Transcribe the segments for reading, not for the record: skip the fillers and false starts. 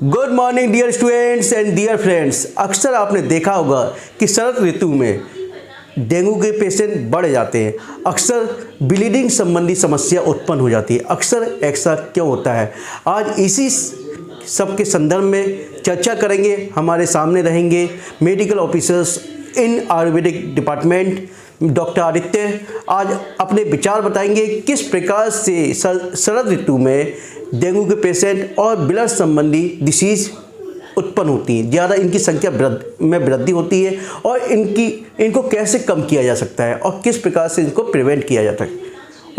Good morning dear students and dear friends. अक्सर आपने देखा होगा कि शरद ऋतु में डेंगू के पेशेंट बढ़ जाते हैं। अक्सर ब्लीडिंग संबंधी समस्या उत्पन्न हो जाती है। अक्सर ऐसा क्यों होता है, आज इसी सब के संदर्भ में चर्चा करेंगे। हमारे सामने रहेंगे medical officers in Ayurvedic department doctor Aditya. आज अपने विचार बताएंगे किस प्रकार से शरद ऋतु में डेंगू के पेशेंट और ब्लड संबंधी डिसीज़ उत्पन्न होती हैं, ज़्यादा इनकी संख्या में वृद्धि होती है और इनको कैसे कम किया जा सकता है और किस प्रकार से इनको प्रिवेंट किया जाता है।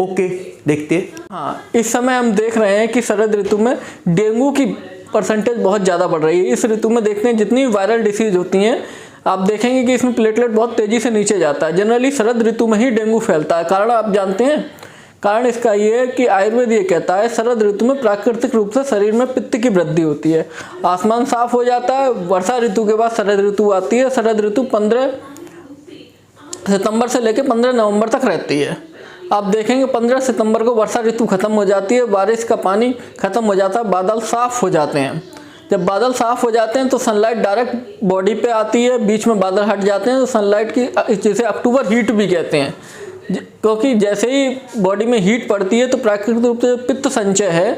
ओके, देखते हैं। हाँ, इस समय हम देख रहे हैं कि शरद ऋतु में डेंगू की परसेंटेज बहुत ज़्यादा बढ़ रही है। इस ऋतु में देखते हैं जितनी वायरल डिसीज़ होती हैं, आप देखेंगे कि इसमें प्लेटलेट बहुत तेज़ी से नीचे जाता है। जनरली शरद ऋतु में ही डेंगू फैलता है। कारण आप जानते हैं, कारण इसका ये है कि आयुर्वेद ये कहता है शरद ऋतु में प्राकृतिक रूप से शरीर में पित्त की वृद्धि होती है। आसमान साफ हो जाता है। वर्षा ऋतु के बाद शरद ऋतु आती है। शरद ऋतु 15 सितंबर से लेकर 15 नवंबर तक रहती है। आप देखेंगे 15 सितंबर को वर्षा ऋतु खत्म हो जाती है, बारिश का पानी खत्म हो जाता है, बादल साफ हो जाते हैं। जब बादल साफ हो जाते हैं तो सनलाइट डायरेक्ट बॉडी पे आती है, बीच में बादल हट जाते हैं तो सनलाइट की, जिसे अक्टूबर हीट भी कहते हैं, क्योंकि जैसे ही बॉडी में हीट पड़ती है तो प्राकृतिक रूप से पित्त संचय है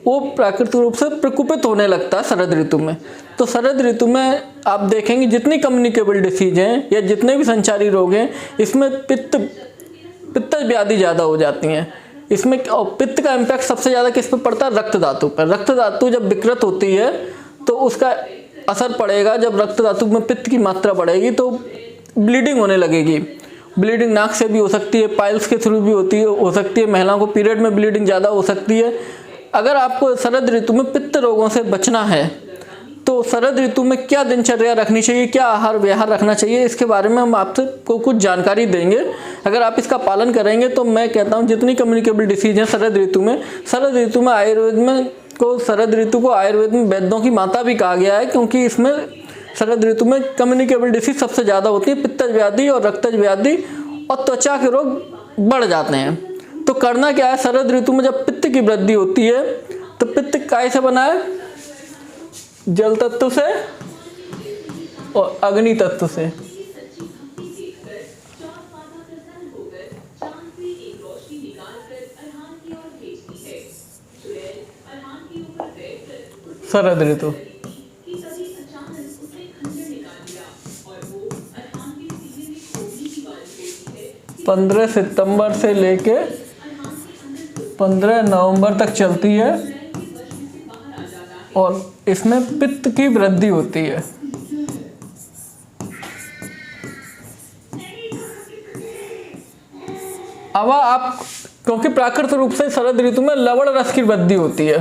वो प्राकृतिक रूप से प्रकुपित होने लगता है शरद ऋतु में। तो शरद ऋतु में आप देखेंगे जितनी कम्युनिकेबल डिसीज हैं या जितने भी संचारी रोग हैं, इसमें पित्त व्याधि ज़्यादा हो जाती हैं। इसमें पित्त का इम्पैक्ट सबसे ज़्यादा किस पे पड़ता है? रक्त धातु पर। रक्त धातु जब विकृत होती है तो उसका असर पड़ेगा। जब रक्त धातु में पित्त की मात्रा बढ़ेगी तो ब्लीडिंग होने लगेगी। ब्लीडिंग नाक से भी हो सकती है, पाइल्स के थ्रू भी हो सकती है। महिलाओं को पीरियड में ब्लीडिंग ज़्यादा हो सकती है। अगर आपको शरद ऋतु में पित्त रोगों से बचना है तो शरद ऋतु में क्या दिनचर्या रखनी चाहिए, क्या आहार विहार रखना चाहिए, इसके बारे में हम आपसे को कुछ जानकारी देंगे। अगर आप इसका पालन करेंगे तो मैं कहता हूँ जितनी कम्युनिकेबल डिसीज हैं शरद ऋतु में आयुर्वेद में शरद ऋतु को आयुर्वेद में वैद्यों की माता भी कहा गया है, क्योंकि इसमें शरद ऋतु में कम्युनिकेबल डिसीज सबसे ज़्यादा होती है। पित्तज व्याधि और रक्तज व्याधि और त्वचा के रोग बढ़ जाते हैं। तो करना क्या है, शरद ऋतु में जब पित्त की वृद्धि होती है तो पित्त काय से बना है? जल तत्व से और अग्नि तत्व से। शरद ऋतु 15 सितंबर से लेके 15 नवंबर तक चलती है और इसमें पित्त की वृद्धि होती है। अब आप, क्योंकि प्राकृतिक रूप से शरद ऋतु में लवण रस की वृद्धि होती है।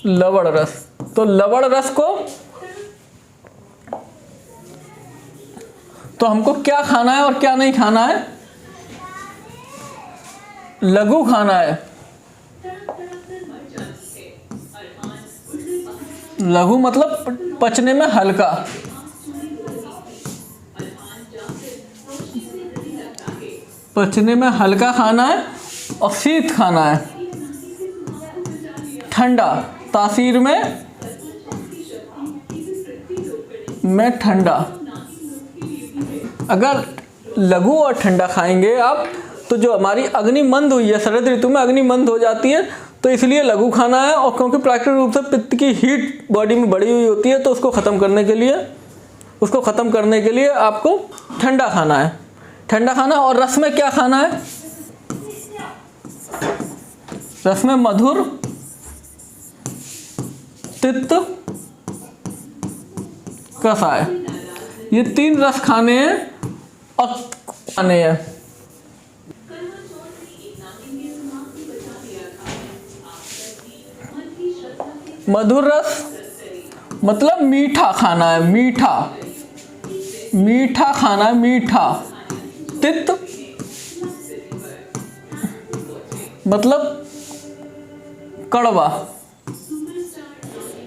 लवण रस, तो लवण रस को तो हमको क्या खाना है और क्या नहीं खाना है? लघु खाना है। लघु मतलब पचने में हल्का। पचने में हल्का खाना है और शीत खाना है। ठंडा, तासीर में ठंडा। अगर लघु और ठंडा खाएंगे आप तो जो हमारी अग्नि मंद हुई है, शरद ऋतु में अग्नि मंद हो जाती है, तो इसलिए लघु खाना है। और क्योंकि प्राकृतिक रूप से पित्त की हीट बॉडी में बढ़ी हुई होती है तो उसको ख़त्म करने के लिए आपको ठंडा खाना है। ठंडा खाना। और रस में क्या खाना है? रस में मधुर, तिक्त, कसाय, ये 3 रस खाने हैं और खाने हैं। मधुर रस मतलब मीठा खाना है, मीठा खाना है, मीठा। तिक्त मतलब कड़वा।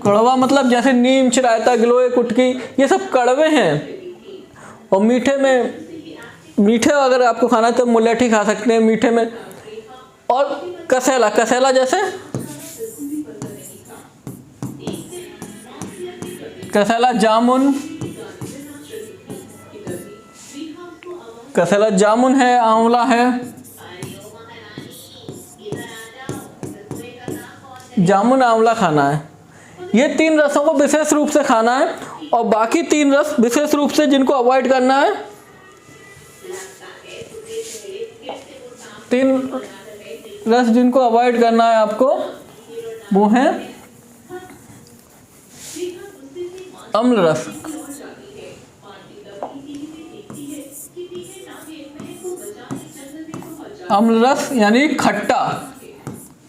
कड़वा मतलब जैसे नीम, चिरायता, गिलोय, कुटकी, ये सब कड़वे हैं। और मीठे अगर आपको खाना है तो मुलेठी खा सकते हैं मीठे में। और कसेला, कसेला जैसे कसेला जामुन, कसेला जामुन है, आंवला है, जामुन आंवला खाना है। ये 3 रसों को विशेष रूप से खाना है और बाकी 3 रस विशेष रूप से जिनको अवॉइड करना है, 3 रस जिनको अवॉइड करना है आपको, वो है अम्ल रस। अम्ल रस यानी खट्टा,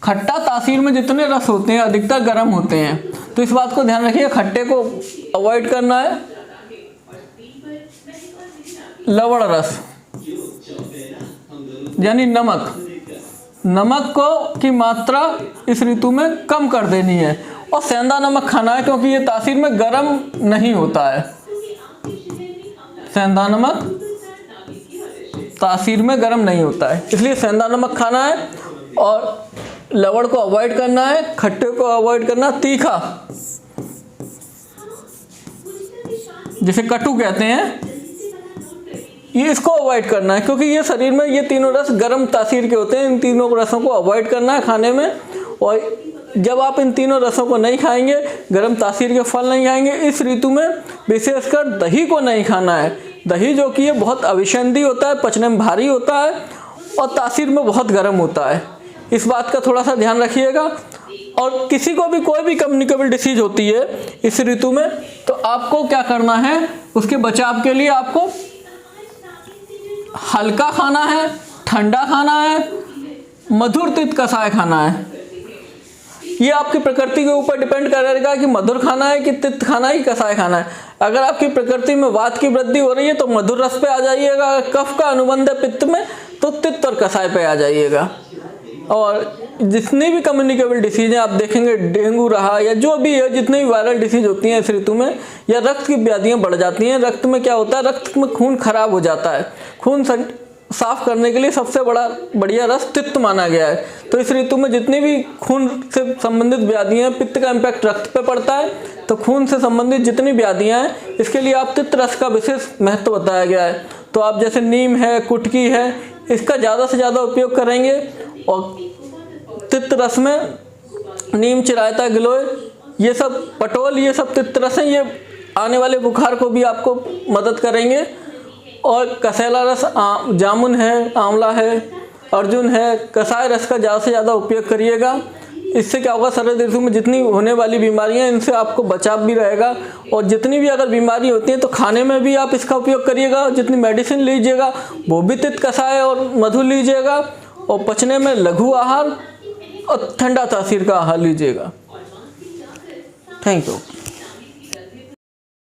खट्टा तासीर में जितने रस होते हैं अधिकतर गर्म होते हैं, तो इस बात को ध्यान रखिए, खट्टे को अवॉइड करना है। लवण रस यानी नमक, नमक को की मात्रा इस ऋतु में कम कर देनी है और सेंधा नमक खाना है क्योंकि ये तासीर में गर्म नहीं होता है। सेंधा नमक तासीर में गर्म नहीं होता है, इसलिए सेंधा नमक खाना है और लवण को अवॉइड करना है, खट्टे को अवॉइड करना, तीखा जिसे कटु कहते हैं, ये इसको अवॉइड करना है क्योंकि ये शरीर में ये तीनों रस गर्म तासीर के होते हैं। इन तीनों रसों को अवॉइड करना है खाने में, और जब आप इन तीनों रसों को नहीं खाएंगे, गर्म तासीर के फल नहीं खाएंगे, इस ऋतु में विशेषकर दही को नहीं खाना है। दही जो कि ये बहुत अविषंदी होता है, पचने में भारी होता है और तासीर में बहुत गर्म होता है, इस बात का थोड़ा सा ध्यान रखिएगा। और किसी को भी कोई भी कम्युनिकेबल डिसीज होती है इस ऋतु में, तो आपको क्या करना है, उसके बचाव के लिए आपको हल्का खाना है, ठंडा खाना है, मधुर तिक्त कषाय खाना है। ये आपकी प्रकृति के ऊपर डिपेंड करेगा कि मधुर खाना है कि तिक्त खाना है कि कषाय खाना है। अगर आपकी प्रकृति में वात की वृद्धि हो रही है तो मधुर रस पे आ जाइएगा, कफ का अनुबंध है पित्त में तो तिक्त और कषाय पे आ जाइएगा। और जितनी भी कम्युनिकेबल डिसीज हैं आप देखेंगे, डेंगू रहा या जो भी है, जितनी भी वायरल डिसीज होती हैं इस ऋतु में, या रक्त की व्याधियां बढ़ जाती हैं। रक्त में क्या होता है, रक्त में खून खराब हो जाता है, खून साफ करने के लिए सबसे बढ़िया रस तिक्त माना गया है। तो इस ऋतु में जितनी भी खून से संबंधित व्याधियां, पित्त का इम्पैक्ट रक्त पे पड़ता है, तो खून से संबंधित जितनी व्याधियां हैं इसके लिए आप तिक्त रस का विशेष महत्व बताया गया है। तो आप जैसे नीम है, कुटकी है, इसका ज़्यादा से ज़्यादा उपयोग करेंगे। और तिक्त रस में नीम, चिरायता, गिलोय, ये सब, पटोल, ये सब तिक्त रस हैं, ये आने वाले बुखार को भी आपको मदद करेंगे। और कसेला रस, जामुन है, आंवला है, अर्जुन है, कषाय रस का ज़्यादा से ज़्यादा उपयोग करिएगा। इससे क्या होगा, शरद ऋतु में जितनी होने वाली बीमारियां, इनसे आपको बचाव भी रहेगा। और जितनी भी अगर बीमारी होती है तो खाने में भी आप इसका उपयोग करिएगा। जितनी मेडिसिन लीजिएगा वो भी तिक्त कषाय और मधु लीजिएगा। और पचने में लघु आहार और ठंडा तासीर का आहार लीजिएगा। Thank you.